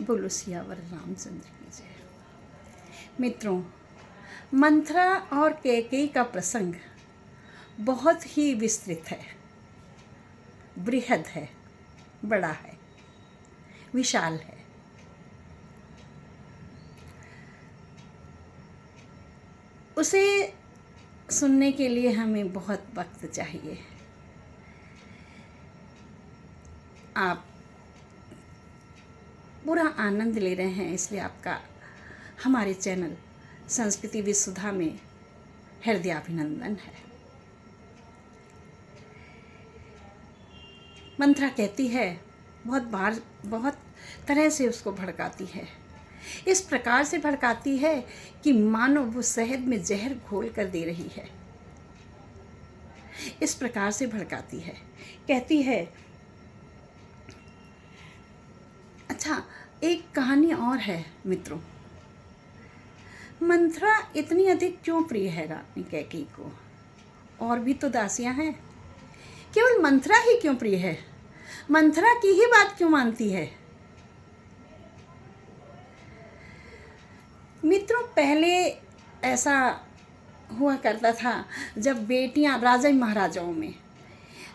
बोलो सियावर रामचंद्र की जय। मित्रों, मंथरा और कैकेयी का प्रसंग बहुत ही विस्तृत है, बृहद है, बड़ा है, विशाल है। उसे सुनने के लिए हमें बहुत वक्त चाहिए। आप पूरा आनंद ले रहे हैं, इसलिए आपका हमारे चैनल संस्कृति विसुधा में हृदयाभिनंदन है। मंथरा कहती है, बहुत तरह से उसको भड़काती है। इस प्रकार से भड़काती है कि मानो वो शहद में जहर घोल कर दे रही है। इस प्रकार से भड़काती है। कहती है, अच्छा, एक कहानी और है मित्रों। मंथरा इतनी अधिक क्यों प्रिय है रानी कैकेयी को? और भी तो दासियां हैं, केवल मंथरा ही क्यों प्रिय है? मंथरा की ही बात क्यों मानती है? मित्रों, पहले ऐसा हुआ करता था, जब बेटियां, राजा महाराजाओं में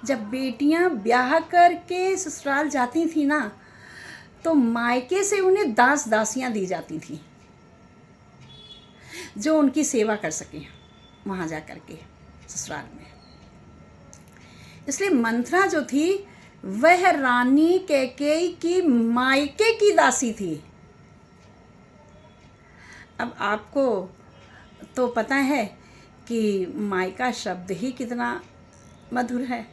जब बेटियां ब्याह करके ससुराल जाती थी ना, तो मायके से उन्हें दास दासियां दी जाती थी जो उनकी सेवा कर सकें वहाँ जा कर के ससुराल में। इसलिए मंथरा जो थी वह रानी कैकेयी की मायके की दासी थी। अब आपको तो पता है कि मायका शब्द ही कितना मधुर है।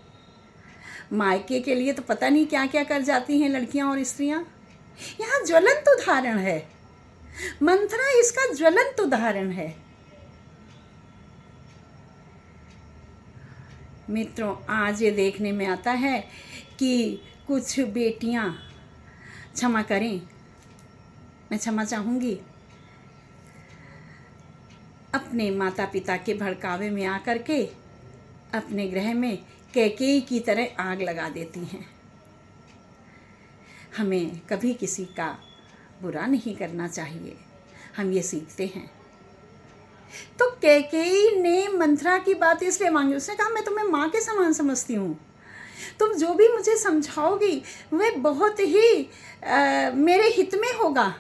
मायके के लिए तो पता नहीं क्या क्या कर जाती हैं लड़कियां और स्त्रियां। यहाँ ज्वलंत उदाहरण है, मंथरा इसका ज्वलंत उदाहरण है। मित्रों, आज ये देखने में आता है कि कुछ बेटियां, क्षमा करें, मैं क्षमा चाहूँगी, अपने माता पिता के भड़कावे में आकर के अपने गृह में कैकेयी की तरह आग लगा देती हैं। हमें कभी किसी का बुरा नहीं करना चाहिए, हम ये सीखते हैं। तो कैकेयी ने मंथरा की बात इसलिए मांगी, उसने कहा, मैं तुम्हें माँ के समान समझती हूँ, तुम जो भी मुझे समझाओगी वह बहुत ही मेरे हित में होगा,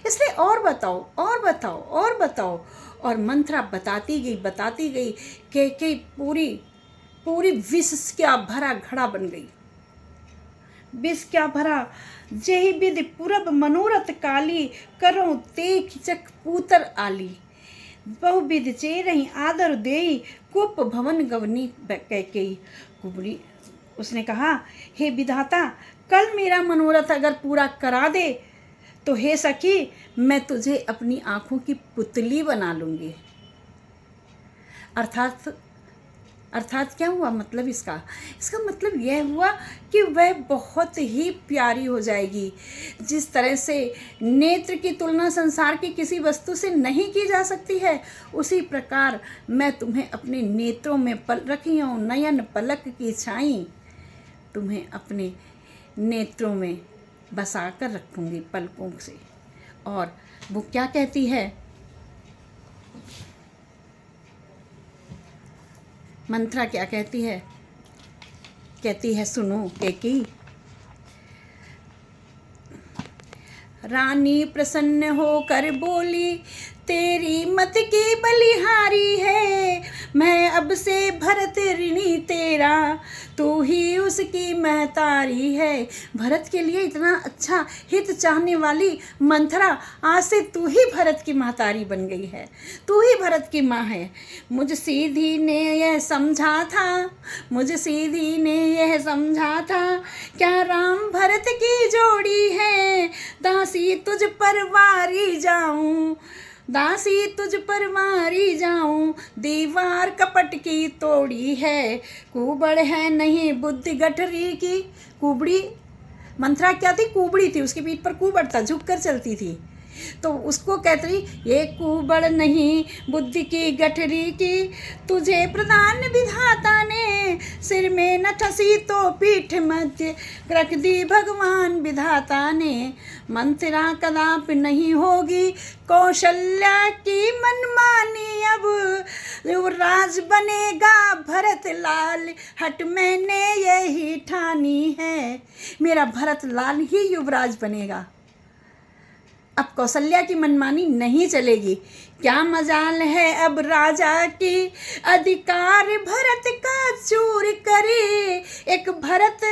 इसलिए और बताओ और बताओ और बताओ। और मंथरा बताती गई। कैकेयी पूरी विष क्या भरा घड़ा बन गई। विष क्या भरा, जेहि विधि पूरब मनोरथ काली, करऊं ते खिचक पूतर आली, बहुविध चेरहि आदर देई, कुप भवन गवनी कैकेयी। कुबड़ी उसने कहा, हे विधाता, कल मेरा मनोरथ अगर पूरा करा दे तो हे सखी, मैं तुझे अपनी आँखों की पुतली बना लूँगी। अर्थात क्या हुआ मतलब इसका मतलब यह हुआ कि वह बहुत ही प्यारी हो जाएगी। जिस तरह से नेत्र की तुलना संसार की किसी वस्तु से नहीं की जा सकती है, उसी प्रकार मैं तुम्हें अपने नेत्रों में रखी हूँ, नयन पलक की छाई, तुम्हें अपने नेत्रों में बसा कर रखूँगी पलकों से। और वो क्या कहती है, मंथरा क्या कहती है? कहती है, सुनो कैकेयी, रानी प्रसन्न होकर बोली, तेरी मत की बलिहारी है, मैं अब से भरत ऋणी तेरा, तू ही उसकी महतारी है। भरत के लिए इतना अच्छा हित चाहने वाली मंथरा, आज से तू ही भरत की महतारी बन गई है, तू ही भरत की माँ है। मुझ सीधी ने यह समझा था, क्या राम भरत की जोड़ी है, दासी तुझ पर मारी जाऊं, दीवार कपट की तोड़ी है, कुबड़ है नहीं बुद्धि गठरी की। कुबड़ी, मंथरा क्या थी? कुबड़ी थी, उसके पीठ पर कुबड़ था, झुक कर चलती थी। तो उसको कहती रही, ये कुबड़ नहीं बुद्धि की गठरी की, तुझे प्रदान विधाता ने, सिर में न ठसी तो पीठ मध्य रख दी भगवान विधाता ने। मंत्रा कदापि नहीं होगी कौशल्या की मनमानी। अब युवराज बनेगा भरत लाल, हट मैंने यही ठानी है। मेरा भरत लाल ही युवराज बनेगा, अब कौशल्या की मनमानी नहीं चलेगी। क्या मजाल है अब राजा की, अधिकार भरत का चूर करे। एक बात